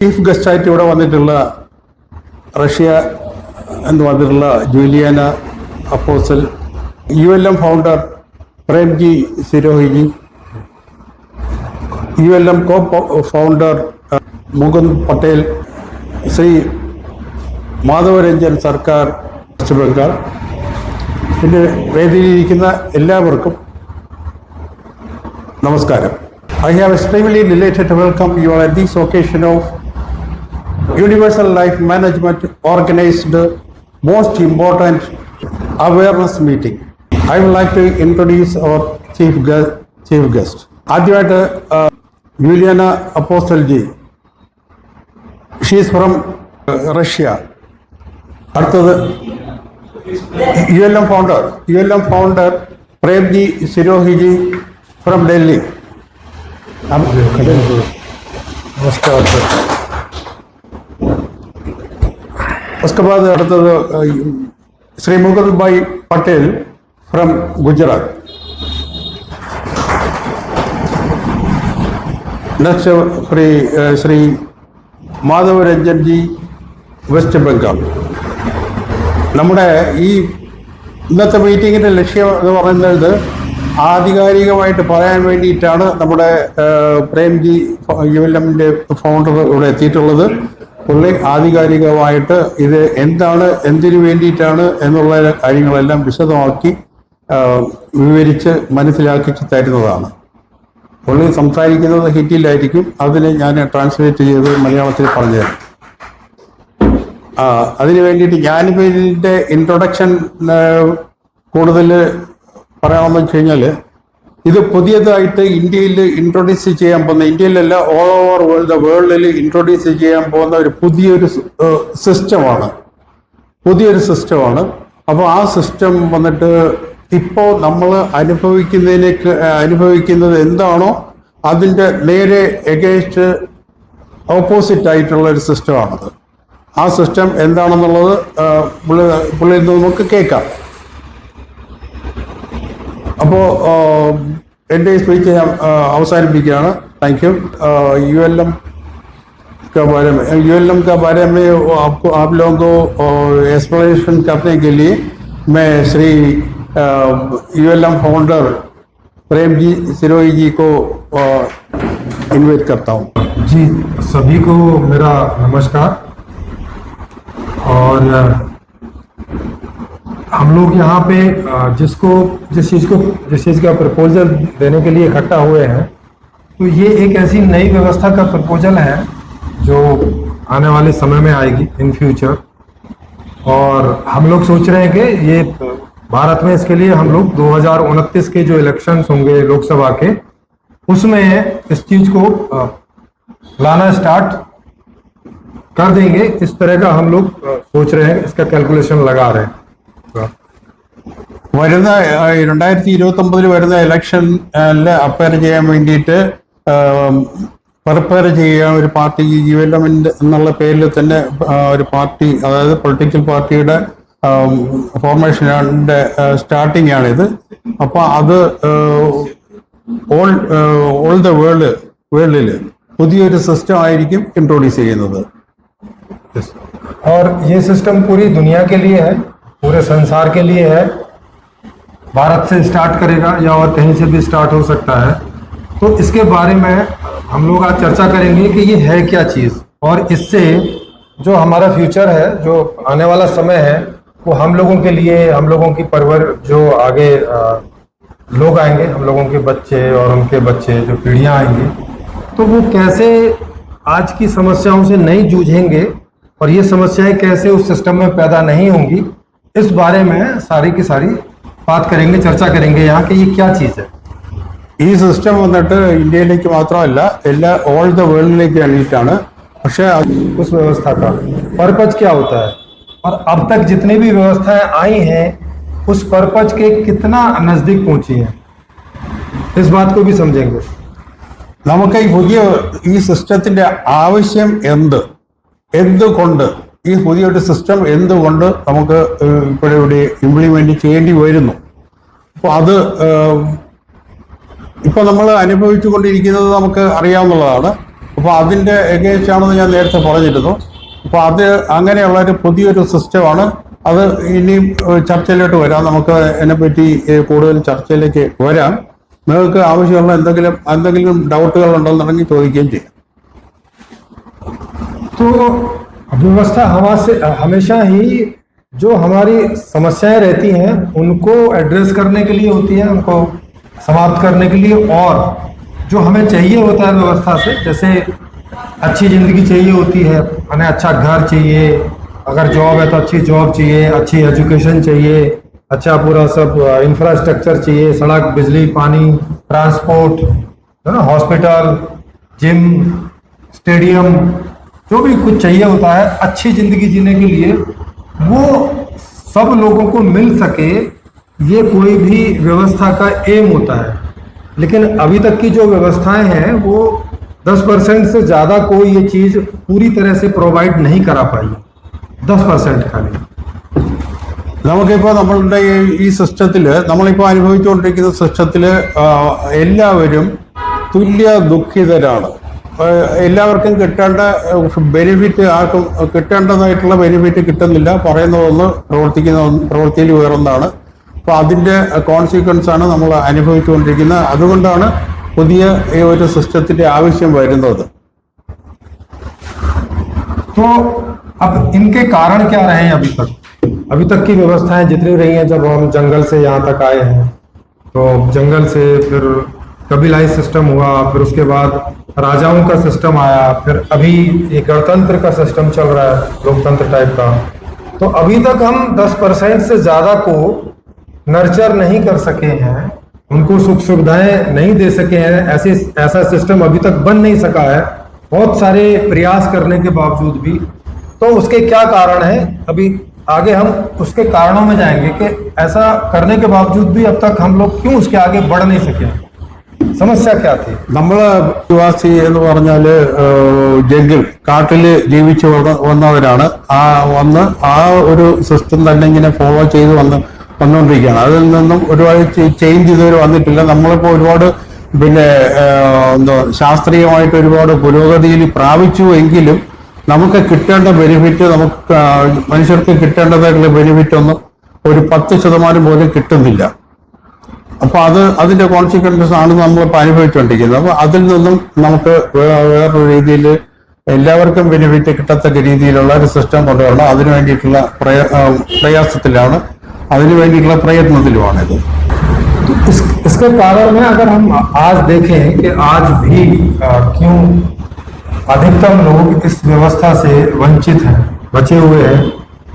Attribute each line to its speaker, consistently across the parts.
Speaker 1: Chief ഗസ്റ്റായിട്ട് ഇവിടെ വന്നിട്ടുള്ള Russia എന്ന് വന്നിട്ടുള്ള Juliana Apostol, ULM founder Premji Sirohiji, ULM co founder Mukund Patel, Shri Madhavranjan Sarkar west Bengal, പിന്നെ വേദിയിലിരിക്കുന്ന എല്ലാവർക്കും നമസ്കാരം. I have extremely delighted to welcome you all at this occasion of Universal Life Management organized most important awareness meeting. I would like to introduce our chief guest. ആദ്യമായിട്ട് Yuliana അപ്പോസ്റ്റൽജി, she is from Russia. അടുത്തത് ULM founder Premji Sirohiji from Delhi. नमस्कार sir. उसके बाद അടുത്തത് Shri Mukund bhai Patel from Gujarat. Next Shri Madhavranjan ji, west Bengal. നമ്മുടെ ഈ ഇന്നത്തെ മീറ്റിങ്ങിൻ്റെ ലക്ഷ്യം എന്ന് പറയുന്നത് ആധികാരികമായിട്ട് പറയാൻ വേണ്ടിയിട്ടാണ് നമ്മുടെ പ്രേംജി ULMൻ്റെ ഫൗണ്ടർ ഇവിടെ എത്തിയിട്ടുള്ളത്. പുള്ളി ആധികാരികമായിട്ട് ഇത് എന്താണ്, എന്തിനു വേണ്ടിയിട്ടാണ് എന്നുള്ള കാര്യങ്ങളെല്ലാം വിശദമാക്കി വിവരിച്ച് മനസ്സിലാക്കി തരുന്നതാണ്. പുള്ളി സംസാരിക്കുന്നത് ഹിന്ദിയിലായിരിക്കും, അതിന് ഞാൻ ട്രാൻസ്ലേറ്റ് ചെയ്ത് മലയാളത്തിൽ പറഞ്ഞുതരാം. അതിന് വേണ്ടിയിട്ട് ഞാനിപ്പോൾ ഇതിൻ്റെ ഇൻട്രൊഡക്ഷൻ കൂടുതൽ പറയണമെന്ന് വെച്ച് കഴിഞ്ഞാൽ, ഇത് പുതിയതായിട്ട് ഇന്ത്യയിൽ ഇൻട്രൊഡ്യൂസ് ചെയ്യാൻ പോകുന്ന, ഇന്ത്യയിലല്ല ഓൾ ഓവർ വേൾഡിൽ ഇൻട്രൊഡ്യൂസ് ചെയ്യാൻ പോകുന്ന ഒരു പുതിയൊരു സിസ്റ്റമാണ്. അപ്പോൾ ആ സിസ്റ്റം വന്നിട്ട് ഇപ്പോൾ നമ്മൾ അനുഭവിക്കുന്നത് എന്താണോ അതിൻ്റെ നേരെ എഗെയിൻസ്റ്റ് ഓപ്പോസിറ്റ് ആയിട്ടുള്ള ഒരു സിസ്റ്റമാണത്. ആ സിസ്റ്റം എന്താണെന്നുള്ളത് പുള്ളിയിൽ നിന്ന് നമുക്ക് കേൾക്കാം. അപ്പോൾ എൻ്റെ സ്പീച്ച് ഞാൻ അവസാനിപ്പിക്കുകയാണ്. Thank you. ULM के बारे में आपको आप लोगों को एक्सप्लेनेशन करने के लिए मैं श्री ULM फाउंडर प्रेमजी सिरोही जी को इनवाइट करता हूँ.
Speaker 2: जी, सभी को मेरा नमस्कार. और हम लोग यहाँ पे जिस चीज़ का प्रपोजल देने के लिए इकट्ठा हुए हैं, तो ये एक ऐसी नई व्यवस्था का प्रपोजल है जो आने वाले समय में आएगी इन फ्यूचर. और हम लोग सोच रहे हैं कि ये भारत में इसके लिए हम लोग 2029 के जो इलेक्शंस होंगे लोकसभा के, उसमें इस चीज़ को लाना स्टार्ट कर देंगे. इस तरह का हम लोग सोच रहे हैं, इसका कैलकुलेशन लगा रहे हैं.
Speaker 1: വരുന്ന 2029 വരുന്ന ഇലക്ഷനിൽ അപ്പയർ ചെയ്യാൻ വേണ്ടിയിട്ട് പ്രിപ്പയർ ചെയ്യാൻ ഒരു പാർട്ടി, ULM എന്നുള്ള പേരിൽ തന്നെ ഒരു പാർട്ടി, അതായത് പൊളിറ്റിക്കൽ പാർട്ടിയുടെ ഫോർമേഷൻ്റെ സ്റ്റാർട്ടിംഗ് ആണിത്. അപ്പോൾ അത് ഓൾ ദ വേൾഡിൽ പുതിയൊരു സിസ്റ്റം ആയിരിക്കും ഇൻട്രോഡ്യൂസ് ചെയ്യുന്നത്.
Speaker 2: और ये सिस्टम पूरी दुनिया के लिए है, पूरे संसार के लिए है. भारत से स्टार्ट करेगा या और कहीं से भी स्टार्ट हो सकता है. तो इसके बारे में हम लोग आज चर्चा करेंगे कि ये है क्या चीज़, और इससे जो हमारा फ्यूचर है, जो आने वाला समय है, वो हम लोगों के लिए, हम लोगों की परवर, जो आगे लोग आएंगे, हम लोगों के बच्चे और उनके बच्चे, जो पीढ़ियाँ आएंगी, तो वो कैसे आज की समस्याओं से नहीं जूझेंगे और ये समस्याएं कैसे उस सिस्टम में पैदा नहीं होंगी, इस बारे में सारी की सारी बात करेंगे, चर्चा करेंगे यहाँ कि ये क्या चीज़ है.
Speaker 1: ഈ സിസ്റ്റം വന്നിട്ട് ഇന്ത്യയിലേക്ക് മാത്രമല്ല, എല്ലാ ഓൾ ദ വേൾഡിലേക്ക് വേണ്ടിയിട്ടാണ്. പക്ഷേ
Speaker 2: उस व्यवस्था का पर्पज क्या होता है, और अब तक जितनी भी व्यवस्थाएं आई हैं उस पर्पज के कितना नज़दीक पहुंची हैं, इस बात को भी समझेंगे.
Speaker 1: നമുക്ക് ഈ സിസ്റ്റത്തിന്റെ ആവശ്യം എന്തുകൊണ്ട്, ഈ പുതിയൊരു സിസ്റ്റം എന്തുകൊണ്ട് നമുക്ക് ഇവിടെ ഇംപ്ലിമെന്റ് ചെയ്യേണ്ടി വരുന്നു. അപ്പോൾ അത് ഇപ്പോൾ നമ്മൾ അനുഭവിച്ചു കൊണ്ടിരിക്കുന്നത് നമുക്ക് അറിയാവുന്നതാണ്. അപ്പോൾ അതിൻ്റെ എഗേൻസ്റ്റ് ആണെന്ന് ഞാൻ നേരത്തെ പറഞ്ഞിരുന്നു. അപ്പോൾ അത് അങ്ങനെയുള്ള ഒരു പുതിയൊരു സിസ്റ്റമാണ്. അത് ഇനിയും ചർച്ചയിലോട്ട് വരാം. നമുക്ക് അതിനെപ്പറ്റി കൂടുതൽ ചർച്ചയിലേക്ക് വരാം. നിങ്ങൾക്ക് ആവശ്യമുള്ള എന്തെങ്കിലും ഡൗട്ടുകൾ ഉണ്ടെന്നുണ്ടെങ്കിൽ ചോദിക്കുകയും ചെയ്യാം.
Speaker 2: तो व्यवस्था हमेशा ही जो हमारी समस्याएं रहती हैं उनको एड्रेस करने के लिए होती है, उनको समाप्त करने के लिए, और जो हमें चाहिए होता है व्यवस्था से, जैसे अच्छी ज़िंदगी चाहिए होती है, हमें अच्छा घर चाहिए, अगर जॉब है तो अच्छी जॉब चाहिए, अच्छी एजुकेशन चाहिए, अच्छा पूरा सब इंफ्रास्ट्रक्चर चाहिए, सड़क, बिजली, पानी, ट्रांसपोर्ट, है ना, हॉस्पिटल, जिम, स्टेडियम, जो भी कुछ चाहिए होता है अच्छी ज़िंदगी जीने के लिए, वो सब लोगों को मिल सके, ये कोई भी व्यवस्था का एम होता है। लेकिन अभी तक की जो व्यवस्थाएं हैं वो 10% से ज़्यादा कोई ये चीज़ पूरी तरह से प्रोवाइड नहीं करा पाई, 10% खाली।
Speaker 1: നമുക്കിപ്പോൾ നമ്മളുടെ ഈ സിസ്റ്റത്തിൽ, നമ്മളിപ്പോൾ അനുഭവിച്ചുകൊണ്ടിരിക്കുന്ന സിസ്റ്റത്തിൽ എല്ലാവരും തുല്യ ദുഃഖിതരാണ്. എല്ലാവർക്കും കിട്ടേണ്ട ബെനിഫിറ്റ് ആർക്കും കിട്ടേണ്ടതായിട്ടുള്ള ബെനിഫിറ്റ് കിട്ടുന്നില്ല. പറയുന്നതൊന്ന് പ്രവൃത്തിയിൽ വേറൊന്നാണ്. അപ്പോൾ അതിൻ്റെ കോൺസിക്വൻസ് ആണ് നമ്മൾ അനുഭവിച്ചുകൊണ്ടിരിക്കുന്നത്. അതുകൊണ്ടാണ് പുതിയ ഈ ഒരു സിസ്റ്റത്തിൻ്റെ ആവശ്യം വരുന്നത്.
Speaker 2: तो अब इनके कारण क्या रहे हैं? अभी तक की व्यवस्थाएं जितनी रही हैं, जब हम जंगल से यहाँ तक आए हैं, तो जंगल से फिर कबीलाई सिस्टम हुआ, फिर उसके बाद राजाओं का सिस्टम आया, फिर अभी ये गणतंत्र का सिस्टम चल रहा है, लोकतंत्र टाइप का। तो अभी तक हम 10% से ज़्यादा को नर्चर नहीं कर सके हैं, उनको सुख सुविधाएं नहीं दे सके हैं। ऐसा सिस्टम अभी तक बन नहीं सका है, बहुत सारे प्रयास करने के बावजूद भी। तो उसके क्या कारण है, अभी आगे हम उसके कारणों में जाएंगे कि ऐसा करने के बावजूद भी अब तक हम लोग क्यों उसके आगे बढ़ नहीं सके, समस्या क्या थी?
Speaker 1: നമ്മൾ ആദിവാസി എന്ന് പറഞ്ഞാൽ ജംഗിൾ, കാട്ടിൽ ജീവിച്ചു വന്നവരാണ്. ആ ഒരു സിസ്റ്റം തന്നെ ഇങ്ങനെ ഫോളോ ചെയ്ത് വന്നുകൊണ്ടിരിക്കുകയാണ്. അതിൽ നിന്നും ഒരുപാട് ചേഞ്ച് ഇതുവരെ വന്നിട്ടില്ല. നമ്മളിപ്പോൾ ഒരുപാട് ശാസ്ത്രീയമായിട്ട് ഒരുപാട് പുരോഗതിയിൽ പ്രാപിച്ചു എങ്കിലും നമുക്ക് കിട്ടേണ്ട ബെനിഫിറ്റ്, നമുക്ക് മനുഷ്യർക്ക് കിട്ടേണ്ടതായിട്ടുള്ള ബെനിഫിറ്റ് ഒന്നും ഒരു 10% പോലും കിട്ടുന്നില്ല. അപ്പോൾ അതിൻ്റെ കോൺസിക്വൻസസ് ആണ് നമ്മളിപ്പോൾ അനുഭവിച്ചുകൊണ്ടിരിക്കുന്നത്. അപ്പോൾ അതിൽ നിന്നും നമുക്ക് വേറൊരു രീതിയിൽ എല്ലാവർക്കും ബെനിഫിറ്റ് കിട്ടത്തക്ക രീതിയിലുള്ള ഒരു സിസ്റ്റം കൊണ്ടുവരണം. അതിനു വേണ്ടിയിട്ടുള്ള പ്രയാസത്തിലാണ്, അതിനു വേണ്ടിയിട്ടുള്ള പ്രയത്നത്തിലുമാണിത്.
Speaker 2: इसके कारण में अगर हम आज देखें कि आज भी क्यों अधिकतम लोग इस व्यवस्था से वंचित हैं, बचे हुए हैं,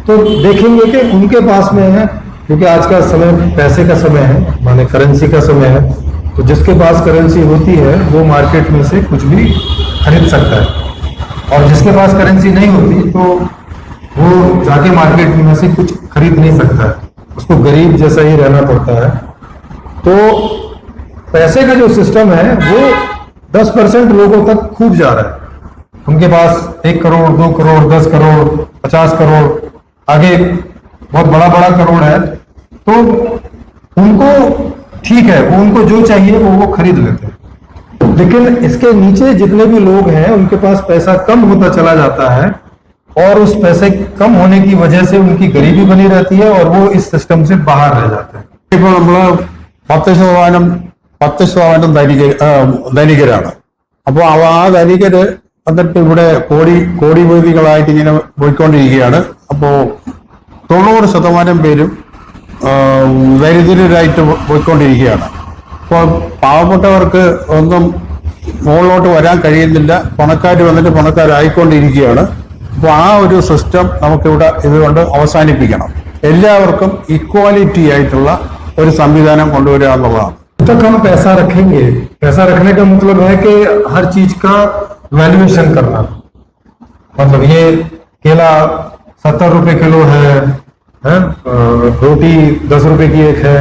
Speaker 2: तो देखेंगे कि उनके पास में है, क्योंकि आज का समय पैसे का समय है, माने करेंसी का समय है। तो जिसके पास करेंसी होती है वो मार्केट में से कुछ भी खरीद सकता है, और जिसके पास करेंसी नहीं होती तो वो जाके मार्केट में से कुछ खरीद नहीं सकता है, उसको गरीब जैसा ही रहना पड़ता है। तो पैसे का जो सिस्टम है वो 10% लोगों तक खूब जा रहा है। उनके पास 1 करोड़, 2 करोड़, 10 करोड़, 50 करोड़, आगे बहुत बड़ा करोड़ है, तो उनको ठीक है, वो उनको जो चाहिए वो खरीद लेते हैं। लेकिन इसके नीचे जितने भी लोग हैं उनके पास पैसा कम होता चला जाता है, और उस पैसे कम होने की वजह से उनकी गरीबी बनी रहती है और वो इस सिस्टम से बाहर रह जाते हैं।
Speaker 1: ഇപ്പോൾ നമ്മൾ 10% ധനികരാണ്. അപ്പോൾ ആ ധനികര് എന്നിട്ട് ഇവിടെ കോടിപതികളായിട്ട് ഇങ്ങനെ പോയിക്കൊണ്ടിരിക്കുകയാണ്. അപ്പോൾ 90% പേരും ദരിദ്രരായിട്ട് പോയിക്കൊണ്ടിരിക്കുകയാണ്. അപ്പോൾ പാവപ്പെട്ടവർക്ക് ഒന്നും മുകളിലോട്ട് വരാൻ കഴിയുന്നില്ല. പണക്കാർ വന്നിട്ട് പണക്കാരായിക്കൊണ്ടിരിക്കുകയാണ്. അപ്പോൾ ആ ഒരു സിസ്റ്റം നമുക്കിവിടെ ഇതുകൊണ്ട് അവസാനിപ്പിക്കണം. എല്ലാവർക്കും ഇക്വാലിറ്റി ആയിട്ടുള്ള ഒരു സംവിധാനം കൊണ്ടുവരിക എന്നുള്ളതാണ്.
Speaker 2: तक हम पैसा रखेंगे, पैसा रखने का मतलब है कि हर चीज का वैल्यूएशन करना। मतलब ये केला 70 रुपए किलो है, रोटी 10 रुपए की एक है,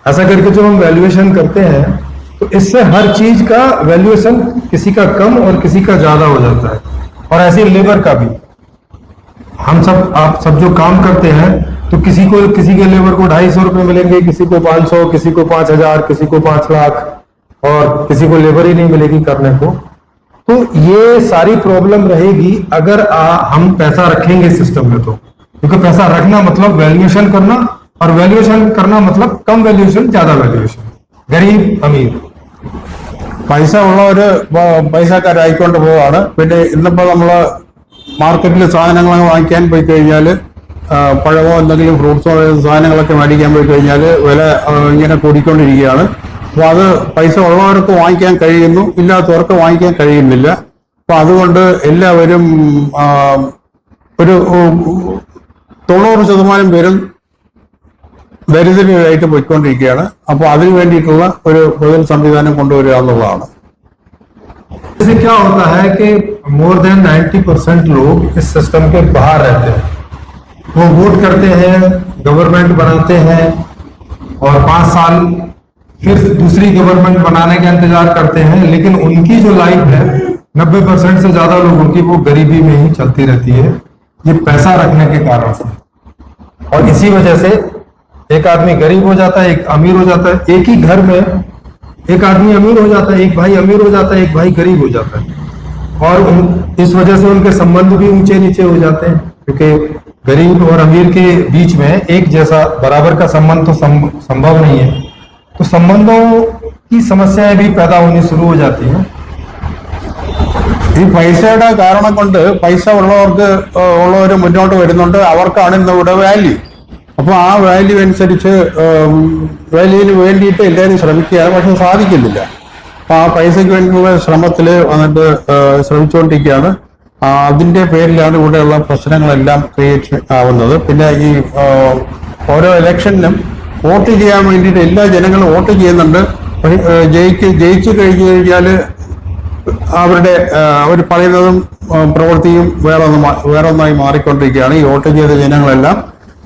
Speaker 2: ऐसा करके जब हम वैल्यूएशन करते हैं तो इससे हर चीज का वैल्यूएशन किसी का कम और किसी का ज्यादा हो जाता है। और ऐसे लेबर का भी, आप सब जो काम करते हैं तो किसी के लेबर को 250 रुपए मिलेंगे, किसी को 500, किसी को 5000, किसी को 5 लाख, और किसी को लेबर ही नहीं मिलेगी करने को। तो तो ये सारी प्रॉब्लम रहेगी अगर हम पैसा रखेंगे सिस्टम में, तो क्योंकि पैसा रखना मतलब वैल्यूएशन करना, और वैल्यूएशन करना मतलब कम वैल्यूएशन ज्यादा वैल्यूएशन, गरीब अमीर।
Speaker 1: പൈസ ഉള്ളവര് പൈസക്കാരായിക്കൊണ്ട് പോവാണ്. പിന്നെ ഇന്നിപ്പോ നമ്മള് മാർക്കറ്റിൽ സാധനങ്ങൾ വാങ്ങിക്കാൻ പോയി കഴിഞ്ഞാൽ, പഴമോ എന്തെങ്കിലും ഫ്രൂട്ട്സോ സാധനങ്ങളൊക്കെ മേടിക്കാൻ പോയി കഴിഞ്ഞാൽ വില ഇങ്ങനെ കൂടിക്കൊണ്ടിരിക്കുകയാണ്. അപ്പോൾ അത് പൈസ ഉള്ളവർക്ക് വാങ്ങിക്കാൻ കഴിയുന്നു, ഇല്ലാത്തവർക്ക് വാങ്ങിക്കാൻ കഴിയുന്നില്ല. അപ്പൊ അതുകൊണ്ട് എല്ലാവരും ഒരു 90% പേരും ദരിദ്രരായിട്ട് പോയിക്കൊണ്ടിരിക്കുകയാണ്. അപ്പോൾ അതിനു വേണ്ടിയിട്ടുള്ള ഒരു പൊതു സംവിധാനം കൊണ്ടുവരിക എന്നുള്ളതാണ്.
Speaker 2: इससे क्या होता है कि मोर देन 90% लोग इस सिस्टम के बाहर रहते हैं। वो वोट करते हैं, गवर्नमेंट बनाते हैं, और 5 साल फिर दूसरी गवर्नमेंट बनाने का इंतजार करते हैं, लेकिन उनकी जो लाइफ है 90% से ज्यादा लोगों की वो गरीबी में ही चलती रहती है, ये पैसा रखने के कारण से। और इसी वजह से एक आदमी गरीब हो जाता है, एक अमीर हो जाता है। एक ही घर में एक आदमी अमीर हो जाता है, एक भाई अमीर हो जाता है, एक भाई गरीब हो जाता है, और इस वजह से उनके संबंध भी ऊंचे नीचे हो जाते हैं, क्योंकि गरीब और अमीर के बीच में एक जैसा बराबर का संबंध तो संभव नहीं है। तो संबंधों की समस्याएं भी पैदा होनी शुरू हो जाती हैं।
Speaker 1: ഈ പൈസയുടെ കാരണം കൊണ്ട് പൈസ ഉള്ളവർ മുന്നോട്ട് വരുന്നുണ്ട്, അവർക്കാണ് ഇന്നിവിടെ വാല്യൂ. അപ്പോൾ ആ വാല്യൂ അനുസരിച്ച് വാല്യൂവിന് വേണ്ടിയിട്ട് എല്ലാവരും ശ്രമിക്കുകയാണ്, പക്ഷെ സാധിക്കുന്നില്ല. അപ്പൊ ആ പൈസയ്ക്ക് വേണ്ടിയുള്ള ശ്രമത്തിൽ വന്നിട്ട് ശ്രമിച്ചുകൊണ്ടിരിക്കുകയാണ്. അതിന്റെ പേരിലാണ് ഇവിടെയുള്ള പ്രശ്നങ്ങളെല്ലാം ക്രിയേറ്റ് ആവുന്നത്. പിന്നെ ഈ ഓരോ ഇലക്ഷനിലും വോട്ട് ചെയ്യാൻ വേണ്ടിയിട്ട് എല്ലാ ജനങ്ങളും വോട്ട് ചെയ്യുന്നുണ്ട്. ജയിച്ചു കഴിഞ്ഞു കഴിഞ്ഞാൽ അവർ പറയുന്നതും പ്രവൃത്തിയും വേറൊന്നായി മാറിക്കൊണ്ടിരിക്കുകയാണ്. ഈ വോട്ട് ചെയ്ത ജനങ്ങളെല്ലാം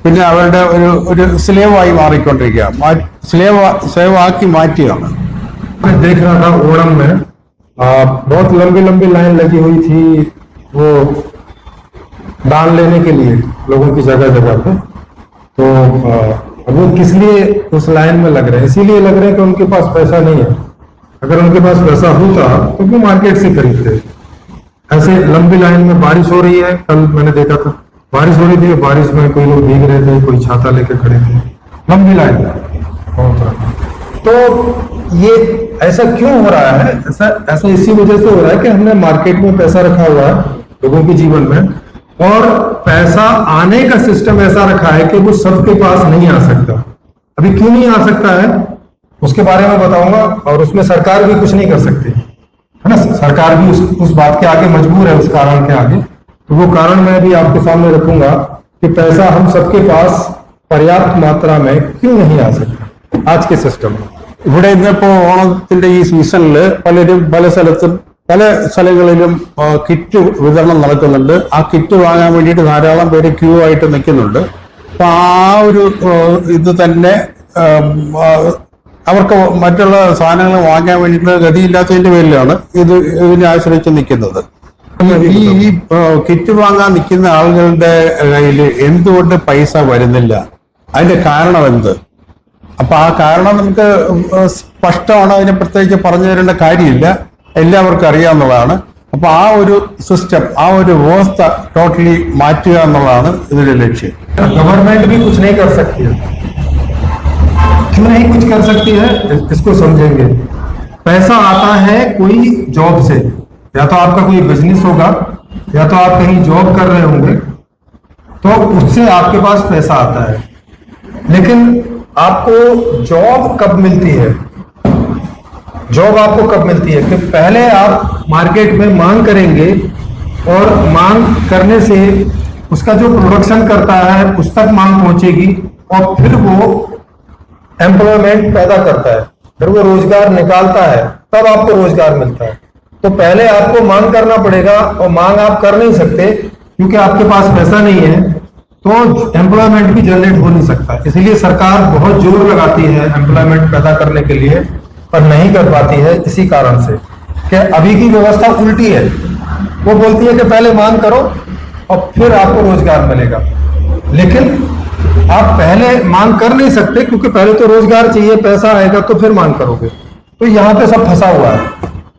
Speaker 1: പിന്നെ അവരുടെ ഒരു സ്ലേവായി മാറിക്കൊണ്ടിരിക്കുകയാണ്, സ്ലേവാക്കി മാറ്റുകയാണ്.
Speaker 2: देख रहा था ओणम में बहुत लंबी लंबी लाइन लगी हुई थी वो दान लेने के लिए लोगों की जगह जगह पे। तो वो किस लिए उस लाइन में लग रहे हैं? इसीलिए लग रहे हैं कि उनके पास पैसा नहीं है। अगर उनके पास पैसा होता तो वो मार्केट से खरीदते। ऐसे लंबी लाइन में बारिश हो रही है, कल मैंने देखा था बारिश हो रही थी, बारिश में कोई लोग भीग रहे थे, कोई छाता लेके खड़े थे, लंबी लाइन। तो ये ऐसा क्यों हो रहा है? ऐसा इसी वजह से हो रहा है कि हमने मार्केट में पैसा रखा हुआ है लोगों के जीवन में, और पैसा आने का सिस्टम ऐसा रखा है कि वो सबके पास नहीं आ सकता। अभी क्यों नहीं आ सकता है उसके बारे में बताऊंगा, और उसमें सरकार भी कुछ नहीं कर सकती है ना। सरकार भी उस बात के आगे मजबूर है, उस कारण के आगे। तो वो कारण मैं भी आपके सामने रखूंगा कि पैसा हम सबके पास पर्याप्त मात्रा में क्यों नहीं आ सकता आज के सिस्टम में।
Speaker 1: ഇവിടെ ഇന്നിപ്പോ ഓണത്തിന്റെ ഈ സീസണിൽ പല സ്ഥലങ്ങളിലും കിറ്റ് വിതരണം നടക്കുന്നുണ്ട്. ആ കിറ്റ് വാങ്ങാൻ വേണ്ടിയിട്ട് ധാരാളം പേര് ക്യൂ ആയിട്ട് നിൽക്കുന്നുണ്ട്. അപ്പൊ ആ ഒരു ഇത് തന്നെ അവർക്ക് മറ്റുള്ള സാധനങ്ങൾ വാങ്ങാൻ വേണ്ടിയിട്ട് ഗതിയില്ലാത്തതിന്റെ പേരിലാണ് ഇതിനെ ആശ്രയിച്ച് നിൽക്കുന്നത്. ഈ കിറ്റ് വാങ്ങാൻ നിൽക്കുന്ന ആളുകളുടെ കയ്യിൽ എന്തുകൊണ്ട് പൈസ വരുന്നില്ല? അതിന്റെ കാരണം എന്ത്? അപ്പൊ ആ കാരണം നമുക്ക് സ്പഷ്ടമാണ്, അതിനെ പ്രത്യേകിച്ച് പറഞ്ഞു തരേണ്ട കാര്യമില്ല, എല്ലാവർക്കും അറിയാവുന്നതാണ്. അപ്പൊ ആ ഒരു സിസ്റ്റം, ആ ഒരു വ്യവസ്ഥ ടോട്ടലി മാറ്റുക എന്നുള്ളതാണ് ഇതിന്റെ ലക്ഷ്യം.
Speaker 2: गवर्नमेंट भी कुछ नहीं कर सकती है। क्यों नहीं कुछ कर सकती है इसको समझेंगे। पैसा आता है कोई जॉब से, या तो आपका कोई बिजनेस होगा, या तो आप कहीं जॉब कर रहे होंगे, तो उससे आपके पास पैसा आता है। लेकिन आपको जॉब कब मिलती है? जॉब आपको कब मिलती है कि पहले आप मार्केट में मांग करेंगे, और मांग करने से उसका जो प्रोडक्शन करता है उस तक मांग पहुंचेगी, और फिर वो एम्प्लॉयमेंट पैदा करता है, फिर वो रोजगार निकालता है, तब आपको रोजगार मिलता है। तो पहले आपको मांग करना पड़ेगा, और मांग आप कर नहीं सकते क्योंकि आपके पास पैसा नहीं है, तो एम्प्लॉयमेंट भी जनरेट हो नहीं सकता। इसलिए सरकार बहुत जोर लगाती है एम्प्लॉयमेंट पैदा करने के लिए, पर नहीं कर पाती है इसी कारण से कि अभी की व्यवस्था उल्टी है। वो बोलती है कि पहले मांग करो और फिर आपको रोजगार मिलेगा, लेकिन आप पहले मांग कर नहीं सकते क्योंकि पहले तो रोजगार चाहिए, पैसा आएगा तो फिर मांग करोगे। तो यहाँ पे सब फंसा हुआ है।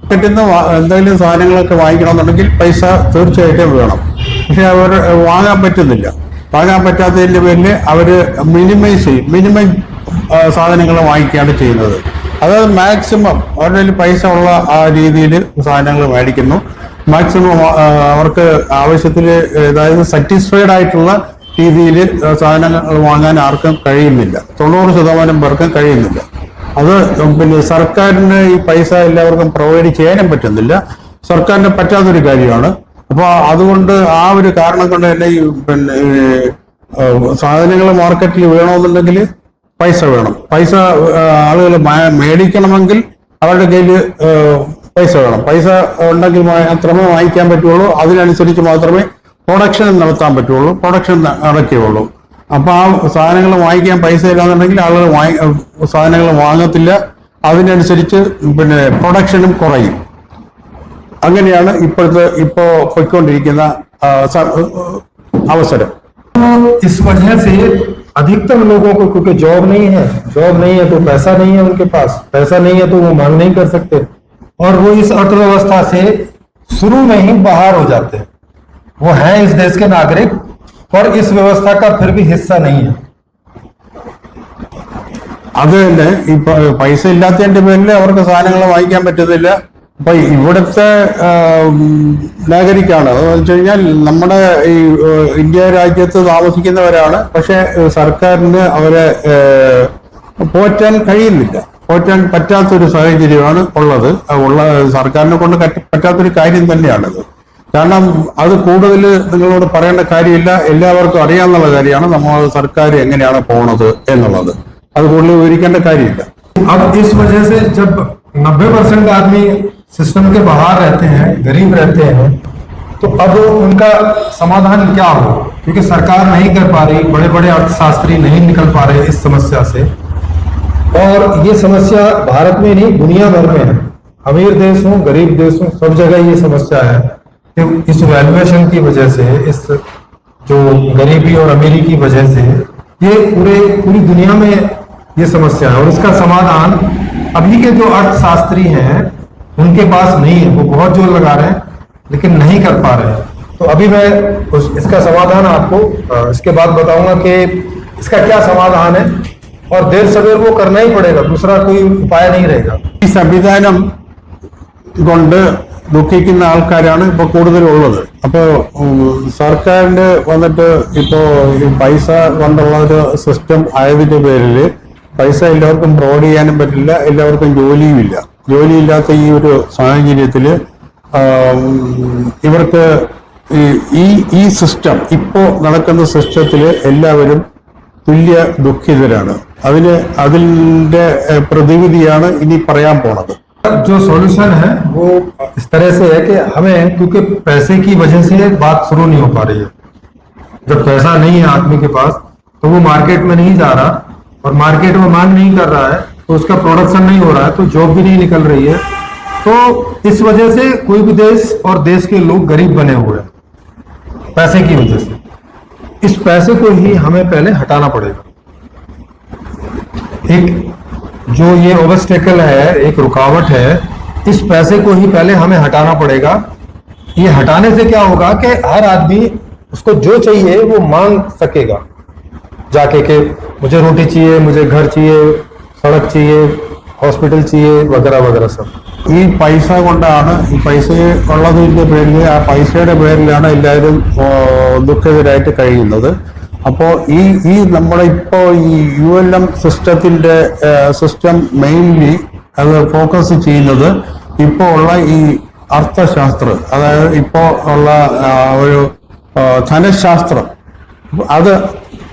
Speaker 1: മാർക്കറ്റിൽ നിന്ന് എന്തെങ്കിലും സാധനങ്ങളൊക്കെ വാങ്ങിക്കണമെന്നുണ്ടെങ്കിൽ പൈസ തീർച്ചയായിട്ടും വേണം. പക്ഷെ അവർ വാങ്ങാൻ പറ്റുന്നില്ല. വാങ്ങാൻ പറ്റാത്തതിൻ്റെ പേരിൽ അവർ മിനിമം സാധനങ്ങൾ വാങ്ങിക്കുകയാണ് ചെയ്യുന്നത്. അതായത് മാക്സിമം അവരുടെ കയ്യിൽ പൈസ ഉള്ള ആ രീതിയിൽ സാധനങ്ങൾ മേടിക്കുന്നു. മാക്സിമം അവർക്ക് ആവശ്യത്തിൽ, അതായത് സാറ്റിസ്ഫൈഡ് ആയിട്ടുള്ള രീതിയിൽ സാധനങ്ങൾ വാങ്ങാൻ ആർക്കും കഴിയുന്നില്ല. 90% പേർക്കും കഴിയുന്നില്ല. അത് പിന്നെ സർക്കാരിന് ഈ പൈസ എല്ലാവർക്കും പ്രൊവൈഡ് ചെയ്യാനും പറ്റുന്നില്ല. സർക്കാരിന് പറ്റാത്തൊരു കാര്യമാണ്. അപ്പോൾ അതുകൊണ്ട് ആ ഒരു കാരണം കൊണ്ട് തന്നെ ഈ പിന്നെ സാധനങ്ങൾ മാർക്കറ്റിൽ വേണമെന്നുണ്ടെങ്കിൽ പൈസ വേണം. പൈസ ആളുകൾ മേടിക്കണമെങ്കിൽ അവരുടെ കയ്യിൽ പൈസ വേണം. പൈസ ഉണ്ടെങ്കിൽ മാത്രമേ വാങ്ങിക്കാൻ പറ്റുള്ളൂ. അതിനനുസരിച്ച് മാത്രമേ പ്രൊഡക്ഷൻ നടത്താൻ പറ്റുള്ളൂ, പ്രൊഡക്ഷൻ നടക്കുകയുള്ളൂ. അപ്പൊ ആ സാധനങ്ങൾ വാങ്ങിക്കാൻ പൈസ ഇല്ലാന്നുണ്ടെങ്കിൽ ആളുകൾ സാധനങ്ങൾ വാങ്ങത്തില്ല. അതിനനുസരിച്ച് പിന്നെ പ്രൊഡക്ഷനും കുറയും. അങ്ങനെയാണ് ഇപ്പോൾ പൊയ്ക്കൊണ്ടിരിക്കുന്ന അവസരം.
Speaker 2: इस वजह से अधिकतर लोगों को, क्योंकि जॉब नहीं है तो पैसा नहीं है उनके पास, पैसा नहीं है तो वो मांग नहीं कर सकते, और वो इस अर्थव्यवस्था से शुरू में ही बाहर हो जाते हैं. वो हैं इस देश के नागरिक और इस व्यवस्था का फिर भी हिस्सा नहीं है.
Speaker 1: അത് തന്നെ ഈ പൈസ ഇല്ലാത്തതിന്റെ പേരിൽ അവർക്ക് സാധനങ്ങൾ വാങ്ങിക്കാൻ പറ്റുന്നില്ല. അപ്പൊ ഇവിടുത്തെ നാഗരിക്കാണ്, എന്ന് വെച്ച് കഴിഞ്ഞാൽ നമ്മുടെ ഈ ഇന്ത്യ രാജ്യത്ത് താമസിക്കുന്നവരാണ്. പക്ഷെ സർക്കാരിന് അവരെ പോറ്റാൻ കഴിയുന്നില്ല, പോറ്റാൻ പറ്റാത്തൊരു സാഹചര്യമാണ് ഉള്ളത്. സർക്കാരിനെ കൊണ്ട് പറ്റാത്തൊരു കാര്യം തന്നെയാണിത്. കാരണം അത് കൂടുതൽ നിങ്ങളോട് പറയേണ്ട കാര്യമില്ല, എല്ലാവർക്കും അറിയാവുന്ന കാര്യമാണ് നമ്മൾ സർക്കാർ എങ്ങനെയാണ് പോണത് എന്നുള്ളത്. അത് കൂടുതൽ വിവരിക്കേണ്ട കാര്യമില്ല.
Speaker 2: अब इस वजह से जब 90% आदमी सिस्टम के बाहर रहते हैं, गरीब रहते हैं, तो अब उनका समाधान क्या हो, क्योंकि सरकार नहीं कर पा रही, बड़े बड़े अर्थशास्त्री नहीं निकल पा रहे इस समस्या से. और ये समस्या भारत में नहीं, दुनिया भर में है. अमीर देश हो, गरीब देश हो, सब जगह ये समस्या है. इस वैल्यूएशन की वजह से, इस जो गरीबी और अमीरी की वजह से ये पूरी दुनिया में ये समस्या है. और इसका समाधान अभी के जो अर्थशास्त्री हैं उनके पास नहीं है. वो बहुत जोर लगा रहे हैं लेकिन नहीं कर पा रहे हैं. तो अभी मैं इसका समाधान आपको इसके बाद बताऊंगा कि इसका क्या समाधान है, और देर सवेर वो करना ही पड़ेगा, दूसरा कोई उपाय नहीं रहेगा.
Speaker 1: ഈ സംവിധാനം കൊണ്ട് ദുഃഖിക്കുന്ന ആൾക്കാരാണ് ഇപ്പൊ കൂടുതലുള്ളത്. അപ്പോ സർക്കാരിന്റെ വന്നിട്ട് ഇപ്പോ ഈ പൈസ കൊണ്ടുള്ള ഒരു സിസ്റ്റം ആയതിന്റെ പേരിൽ പൈസ എല്ലാവർക്കും പ്രൊവൈഡ് ചെയ്യാനും പറ്റില്ല, എല്ലാവർക്കും ജോലിയും ഇല്ല. ജോലിയില്ലാത്ത ഈ ഒരു സാഹചര്യത്തിൽ ഇവർക്ക് ഈ സിസ്റ്റം, ഇപ്പോ നടക്കുന്ന സിസ്റ്റത്തിൽ എല്ലാവരും തുല്യ ദുഃഖിതരാണ്. അതിന്റെ പ്രതിവിധിയാണ് ഇനി പറയാൻ പോണത്.
Speaker 2: जो सॉल्यूशन है वो इस तरह से है कि हमें, क्योंकि पैसे की वजह से बात शुरू नहीं हो पा रही है. जब पैसा नहीं है आदमी के पास तो वो मार्केट में नहीं जा रहा, और मार्केट में मांग नहीं कर रहा है तो उसका प्रोडक्शन नहीं हो रहा है, तो जॉब भी नहीं निकल रही है. तो इस वजह से कोई भी देश और देश के लोग गरीब बने हुए हैं पैसे की वजह से. इस पैसे को ही हमें पहले हटाना पड़ेगा. एक जो ये ऑब्स्टेकल है, एक रुकावट है, इस पैसे को ही पहले हमें हटाना पड़ेगा. ये हटाने से क्या होगा कि हर आदमी उसको जो चाहिए वो मांग सकेगा जाके, कि मुझे रोटी चाहिए, मुझे घर चाहिए, सड़क चाहिए, हॉस्पिटल चाहिए, वगैरह वगैरह सब.
Speaker 1: ഈ പൈസ കൊണ്ടാണ്, ഈ പൈസ ഉള്ളതിന്റെ പേരിൽ, ആ പൈസയുടെ പേരിലാണ് എല്ലാവരും ദുഃഖിതരായിട്ട് കഴിയുന്നത്. അപ്പോൾ ഈ നമ്മുടെ ഇപ്പോ ഈ ULM സിസ്റ്റം മെയിൻലി അത് ഫോക്കസ് ചെയ്യുന്നത് ഇപ്പോൾ ഉള്ള ഈ അർത്ഥശാസ്ത്രം, അതായത് ഇപ്പോൾ ഉള്ള ഒരു ധനശാസ്ത്രം, അത്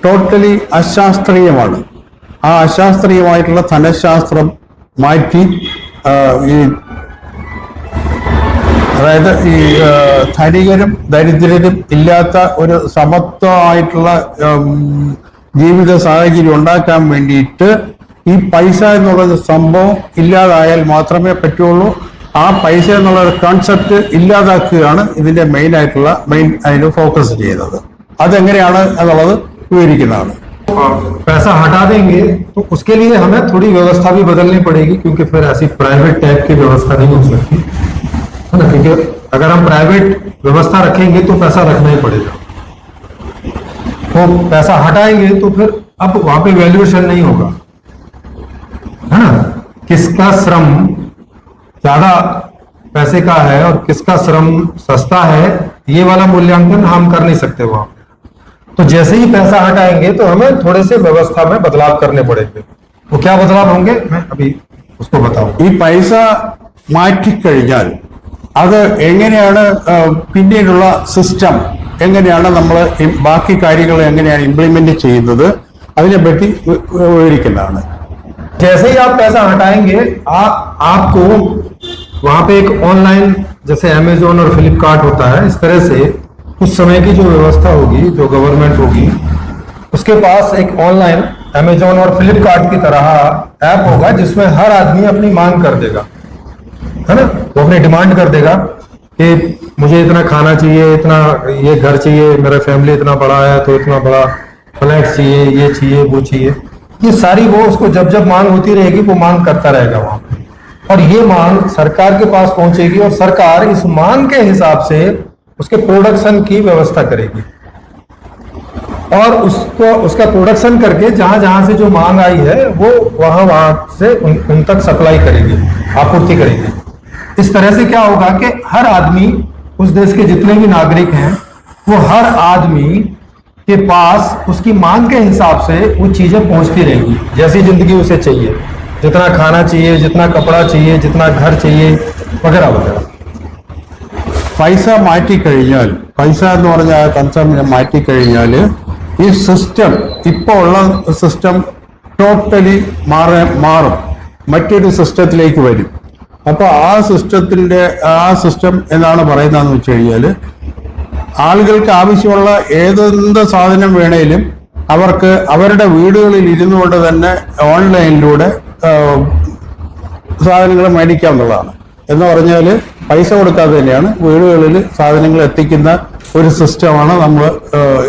Speaker 1: ടോട്ടലി അശാസ്ത്രീയമാണ്. ആ അശാസ്ത്രീയമായിട്ടുള്ള ധനശാസ്ത്രം മാറ്റി ഈ അതായത് ഈ ധനികരും ദരിദ്രരും ഇല്ലാത്ത ഒരു സമത്വമായിട്ടുള്ള ജീവിത സാഹചര്യം ഉണ്ടാക്കാൻ വേണ്ടിയിട്ട് ഈ പൈസ എന്നുള്ള സംഭവം ഇല്ലാതായാൽ മാത്രമേ പറ്റുള്ളൂ. ആ പൈസ എന്നുള്ള കോൺസെപ്റ്റ് ഇല്ലാതാക്കുകയാണ് ഇതിന്റെ മെയിൻ അതിന് ഫോക്കസ് ചെയ്യുന്നത്. അതെങ്ങനെയാണ് എന്നുള്ളത് വിവരിക്കുന്നതാണ്.
Speaker 2: पैसा हटा देंगे तो उसके लिए हमें थोड़ी व्यवस्था भी बदलनी पड़ेगी, क्योंकि फिर ऐसी प्राइवेट टैप की व्यवस्था नहीं हो सकती. है ना, क्योंकि अगर हम प्राइवेट व्यवस्था रखेंगे तो पैसा रखना ही पड़ेगा, तो पैसा हटाएंगे तो फिर अब वहां पे वैल्यूएशन नहीं होगा, है ना। किसका श्रम ज्यादा पैसे का है और किसका श्रम सस्ता है, ये वाला मूल्यांकन हम कर नहीं सकते वहां पे। तो जैसे ही पैसा हटाएंगे तो हमें थोड़े से व्यवस्था में बदलाव करने पड़ेंगे। वो क्या बदलाव होंगे मैं अभी उसको बताऊं।
Speaker 1: ഈ പൈസ മാറ്റിക്കഴിഞ്ഞാൽ അത് എങ്ങനെയാണ് പിന്നീടുള്ള സിസ്റ്റം എങ്ങനെയാണ് നമ്മൾ ബാക്കി കാര്യങ്ങൾ എങ്ങനെയാണ് ഇംപ്ലിമെന്റ് ചെയ്യുന്നത് അതിനെപ്പറ്റി വിവരിക്കുന്നതാണ്.
Speaker 2: जैसे ही आप पैसा हटाएंगे आपको वहां पे एक ऑनलाइन जैसे अमेजोन और फ्लिपकार्ट होता है, इस तरह से कुछ समय की जो व्यवस्था होगी, जो गवर्नमेंट होगी, उसके पास एक ऑनलाइन अमेजोन और फ्लिपकार्ट की तरह ऐप होगा जिसमें हर आदमी अपनी मांग कर देगा, है ना। वो अपनी डिमांड कर देगा कि मुझे इतना खाना चाहिए, इतना ये घर चाहिए, मेरा फैमिली इतना बड़ा है तो इतना बड़ा फ्लैक्स चाहिए, ये चाहिए, वो चाहिए, ये सारी वो उसको जब जब मांग होती रहेगी वो मांग करता रहेगा वहां पे, और ये मांग सरकार के पास पहुंचेगी और सरकार इस मांग के हिसाब से उसके प्रोडक्शन की व्यवस्था करेगी और उसको उसका प्रोडक्शन करके जहां जहां से जो मांग आई है वो वहां से उन तक सप्लाई करेगी, आपूर्ति करेगी। इस तरह से क्या होगा कि हर आदमी, उस देश के जितने भी नागरिक हैं, वो हर आदमी के पास उसकी मांग के हिसाब से वो चीजें पहुंचती रहेंगी, जैसी जिंदगी उसे चाहिए, जितना खाना चाहिए, जितना कपड़ा चाहिए, जितना घर चाहिए, वगैरह वगैरह।
Speaker 1: പൈസ മാറ്റിക്കഴിഞ്ഞാൽ, പൈസ എന്ന് പറഞ്ഞ കൺസെപ്റ്റ് മാറ്റിക്കഴിഞ്ഞാൽ ഈ സിസ്റ്റം, ഇപ്പോൾ ഉള്ള സിസ്റ്റം ടോട്ടലി മാറും, മറ്റൊരു സിസ്റ്റത്തിലേക്ക് വരും. അപ്പോൾ ആ സിസ്റ്റം എന്നാണ് പറയുന്നതെന്ന് വെച്ച് കഴിഞ്ഞാൽ ആളുകൾക്ക് ആവശ്യമുള്ള ഏതെന്ത് സാധനം വേണേലും അവർക്ക് അവരുടെ വീടുകളിൽ ഇരുന്നു കൊണ്ട് തന്നെ ഓൺലൈനിലൂടെ സാധനങ്ങൾ മേടിക്കാവുന്നതാണ്. എന്ന് പറഞ്ഞാൽ പൈസ കൊടുക്കാതെ തന്നെയാണ് വീടുകളിൽ സാധനങ്ങൾ എത്തിക്കുന്ന ഒരു സിസ്റ്റമാണ് നമ്മൾ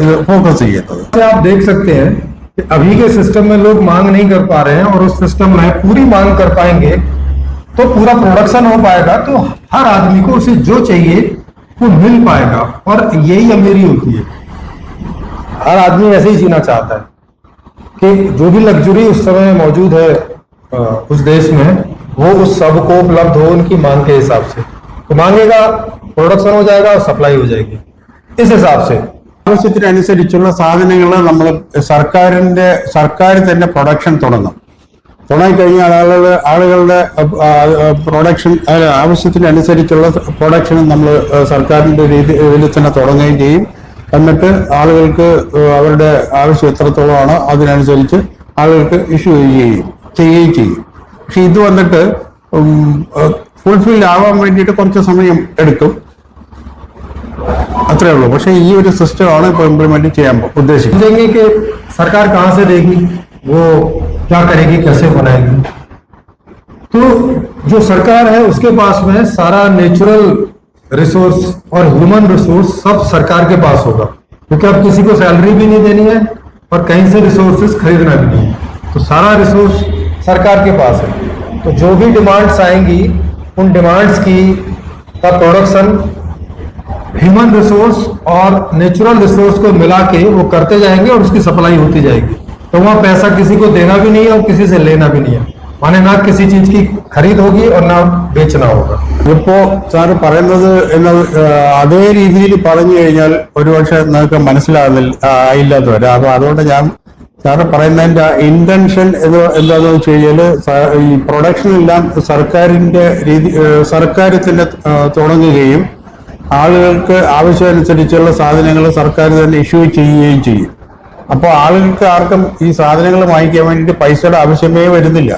Speaker 1: ഇത് ഫോക്കസ് ചെയ്യുന്നത്.
Speaker 2: आप देख सकते हैं कि अभी के सिस्टम में लोग मांग नहीं कर पा रहे हैं और उस सिस्टम में पूरी मांग कर पाएंगे तो पूरा प्रोडक्शन हो पाएगा, तो हर आदमी को उसे जो चाहिए वो मिल पाएगा, और यही अमीरी होती है। हर आदमी ऐसे ही जीना चाहता है कि जो भी लग्जरी उस समय मौजूद है उस देश में, वो उस सब को उपलब्ध हो उनकी मांग के हिसाब से। तो मांगेगा, प्रोडक्शन हो जाएगा और सप्लाई हो जाएगी, इस हिसाब से।
Speaker 1: ആവശ്യത്തിനനുസരിച്ചുള്ള സാധനങ്ങൾ നമ്മൾ സർക്കാർ തന്നെ പ്രൊഡക്ഷൻ തുടങ്ങിക്കഴിഞ്ഞാൽ ആളുകളുടെ പ്രൊഡക്ഷൻ ആവശ്യത്തിനനുസരിച്ചുള്ള പ്രൊഡക്ഷൻ നമ്മൾ സർക്കാരിൻ്റെ രീതിയിൽ തന്നെ തുടങ്ങുകയും ചെയ്യും. എന്നിട്ട് ആളുകൾക്ക് അവരുടെ ആവശ്യം എത്രത്തോളമാണോ അതിനനുസരിച്ച് ആളുകൾക്ക് ഇഷ്യൂ ചെയ്യുകയും ചെയ്യും. പക്ഷെ ഇത് വന്നിട്ട് ഫുൾഫിൽ ആവാൻ വേണ്ടിയിട്ട് കുറച്ച് സമയം എടുക്കും, അത്രേ ഉള്ളൂ. പക്ഷെ ഈ ഒരു സിസ്റ്റമാണ് ഇപ്പോൾ ഇംപ്ലിമെന്റ് ചെയ്യാൻ ഉദ്ദേശിക്കുന്നത്.
Speaker 2: कि सरकार कहां से देगी, वो क्या करेगी, कैसे बनाएगी। तो जो सरकार है उसके पास में सारा नेचुरल रिसोर्स और ह्यूमन रिसोर्स सब सरकार के पास होगा, क्योंकि अब किसी को सैलरी भी नहीं देनी है और कहीं से रिसोर्सेज खरीदना भी नहीं है, तो सारा रिसोर्स सरकार के पास है। तो जो भी डिमांड्स आएंगी उन डिमांड्स की का प्रोडक्शन ह्यूमन रिसोर्स और नेचुरल रिसोर्स को मिला के वो करते जाएंगे और उसकी सप्लाई होती जाएगी। तो वहां पैसा किसी को देना भी नहीं है और किसी से लेना भी नहीं है, माने ना किसी चीज की खरीद होगी और ना बेचना होगा।
Speaker 1: ഇപ്പോ സാറ് പറയുന്നത് അതേ രീതിയിൽ പറഞ്ഞു കഴിഞ്ഞാൽ ഒരുപക്ഷെ നിങ്ങൾക്ക് ആയില്ലാത്ത വരാം. അപ്പൊ അതുകൊണ്ട് ഞാൻ സാറ് പറയുന്നതിന്റെ ഇന്റൻഷൻ എന്താണെന്ന് വെച്ച് കഴിഞ്ഞാല് ഈ പ്രൊഡക്ഷൻ എല്ലാം സർക്കാർ തന്നെ തുടങ്ങുകയും ആളുകൾക്ക് ആവശ്യമനുസരിച്ചുള്ള സാധനങ്ങൾ സർക്കാർ തന്നെ ഇഷ്യൂ ചെയ്യുകയും ചെയ്യും. അപ്പോൾ ആളുകൾക്ക് ആർക്കും ഈ സാധനങ്ങൾ വാങ്ങിക്കാൻ വേണ്ടിയിട്ട് പൈസയുടെ ആവശ്യമേ വരുന്നില്ല.